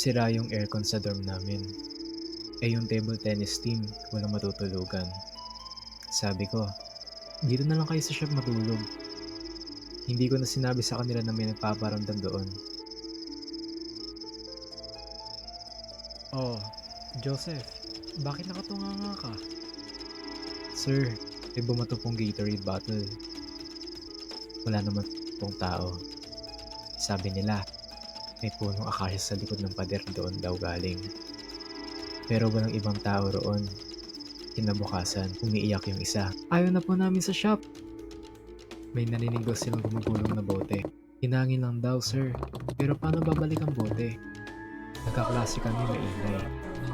Sira yung aircon sa dorm namin. Yung table tennis team, walang matutulugan. Sabi ko, dito na lang kayo sa shop matulog. Hindi ko na sinabi sa kanila na may nagpaparamdam doon. Oh, Joseph, bakit nakatunganga ka? Sir, may bumato pong Gatorade bottle. Wala naman pong tao. Sabi nila, may punong akasya sa likod ng pader doon daw galing. Pero walang ibang tao roon. Kinabukasan, umiiyak yung isa. Ayaw na po namin sa shop. May narinig daw silang gumugulong na bote. Hinangin lang daw, sir. Pero paano babalik ang bote? Nagkaklase kami maingay.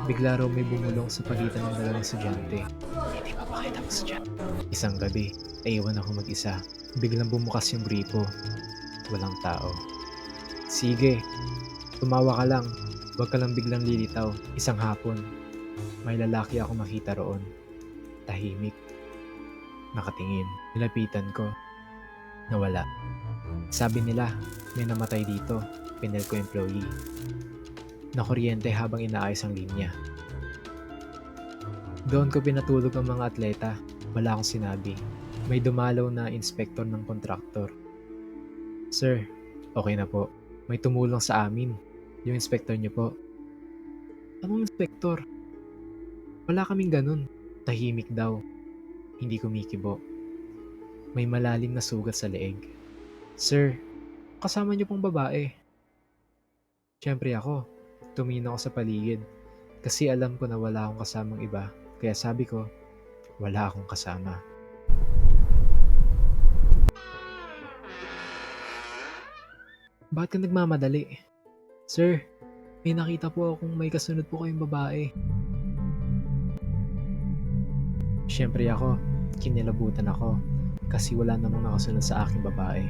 Bigla raw may bumulong sa pagitan ng dalawang estudyante. Hindi pa makita mo siya. Isang gabi, naiwan ako mag-isa. Biglang bumukas yung gripo. Walang tao. Sige, tumawa ka lang. Huwag ka lang biglang lilitaw. Isang hapon, may lalaki ako makita roon. Tahimik. Nakatingin. Nilapitan ko. Nawala. Sabi nila, may namatay dito. Pinelco employee. Nakuryente habang inaayos ang linya. Doon ko pinatulog ang mga atleta. Wala akong sinabi. May dumalaw na inspektor ng kontraktor. Sir, okay na po. May tumulong sa amin. Yung inspektor niyo po. Anong inspektor? Wala kaming ganun. Tahimik daw. Hindi kumikibo. May malalim na sugat sa leeg. Sir, kasama niyo pong babae. Siyempre ako. Tumingin ako sa paligid. Kasi alam ko na wala akong kasamang iba. Kaya sabi ko, wala akong kasama. Bakit ka nagmamadali? Sir, may nakita po akong may kasunod po kayong babae. Siyempre ako, kinilabutan ako. Kasi wala namang nakasunod sa aking babae.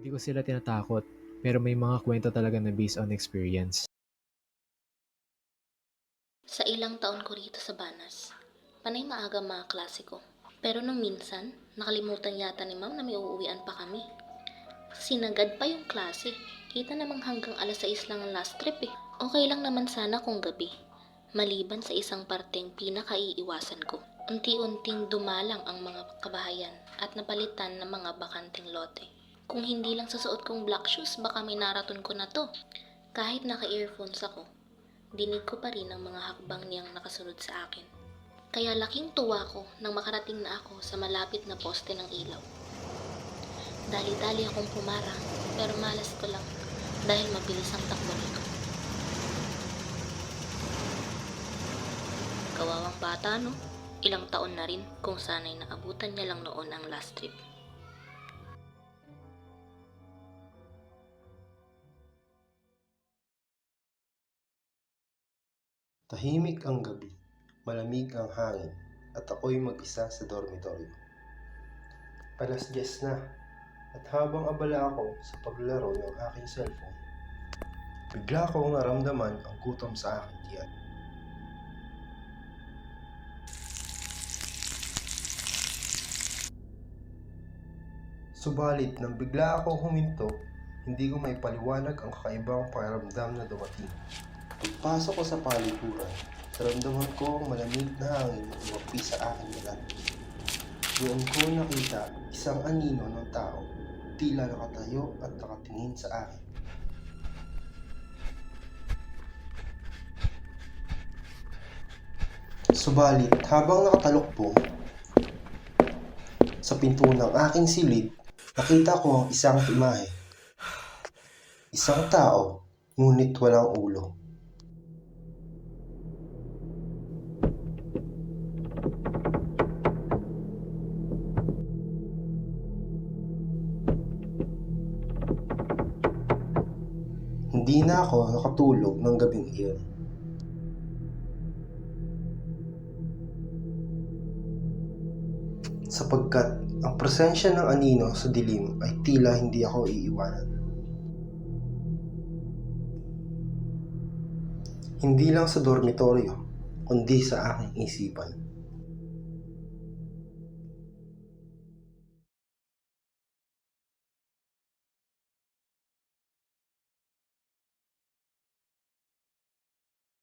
Hindi ko sila tinatakot, pero may mga kwento talaga na based on experience. Sa ilang taon ko rito sa Banas, panay maaga mga klase ko. Pero nung minsan, nakalimutan yata ni ma'am na may uuwian pa kami. Sinagad pa yung klase. Kita namang hanggang alas 6 lang ang last trip eh. Okay lang naman sana kung gabi. Maliban sa isang parteng pinakaiiwasan ko. Unti-unting dumalang ang mga kabahayan at napalitan ng mga bakanting lote. Kung hindi lang sa suot kong black shoes, baka may naraton ko na to. Kahit naka-earphones ako, dinig ko pa rin ang mga hakbang niyang nakasunod sa akin. Kaya laking tuwa ko nang makarating na ako sa malapit na poste ng ilaw. Dali-dali akong pumara, pero malas ko lang dahil mabilis ang takbo nito. Kawawang bata no? Ilang taon na rin kung sana'y naabutan niya lang noon ang last trip. Tahimik ang gabi, malamig ang hangin, at ako'y mag-isa sa dormitoryo. Alas 10 na, at habang abala ako sa paglaro ng aking cellphone, bigla akong naramdaman ang gutom sa aking tiyan. Subalit nang bigla akong huminto, hindi ko may paliwanag ang kakaibang pakiramdam na dumating. Pagpasok ko sa palikuran, naramdaman ko ang malamig na hangin na umapi sa aking balat. Doon ko nakita isang anino ng tao, tila nakatayo at nakatingin sa akin. Subalit habang nakatalokpong sa pinto ng aking silid, nakita ko ang isang imahe. Isang tao, ngunit walang ulo. Hindi na ako nakatulog ng gabing iyon. sapagkat ang presensya ng anino sa dilim ay tila hindi ako iiwanan. Hindi lang sa dormitoryo, kundi sa aking isipan.